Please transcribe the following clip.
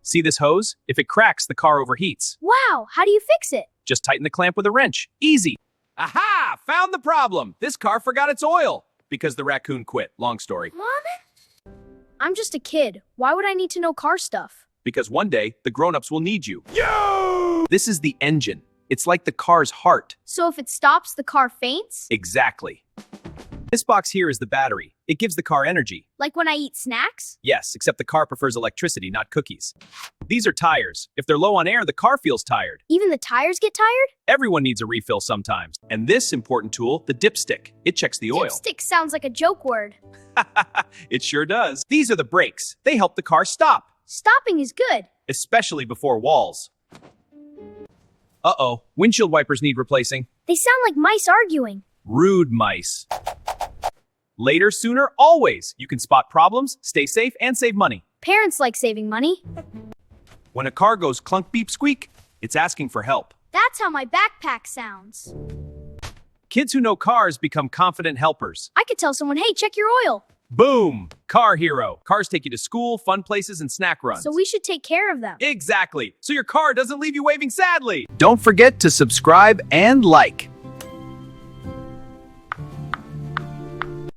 See this hose? If it cracks, the car overheats. Wow, how do you fix it? Just tighten the clamp with a wrench. Easy. Aha! Found the problem. This car forgot its oil. Because the raccoon quit. Long story. Mom? I'm just a kid. Why would I need to know car stuff? Because one day, the grown-ups will need you. Yo! This is the engine. It's like the car's heart. So if it stops, the car faints? Exactly. This box here is the battery. It gives the car energy. Like when I eat snacks? Yes, except the car prefers electricity, not cookies. These are tires. If they're low on air, the car feels tired. Even the tires get tired? Everyone needs a refill sometimes. And this important tool, the dipstick. It checks the oil. Dipstick sounds like a joke word. It sure does. These are the brakes. They help the car stop. Stopping is good. Especially before walls. Uh-oh, windshield wipers need replacing. They sound like mice arguing. Rude mice. Later, sooner, always. You can spot problems, stay safe, and save money. Parents like saving money. When a car goes clunk, beep, squeak, it's asking for help. That's how my backpack sounds. Kids who know cars become confident helpers. I could tell someone, hey, check your oil. Boom! Car hero. Cars take you to school, fun places, and snack runs. So we should take care of them. Exactly. So your car doesn't leave you waving sadly. Don't forget to subscribe and like.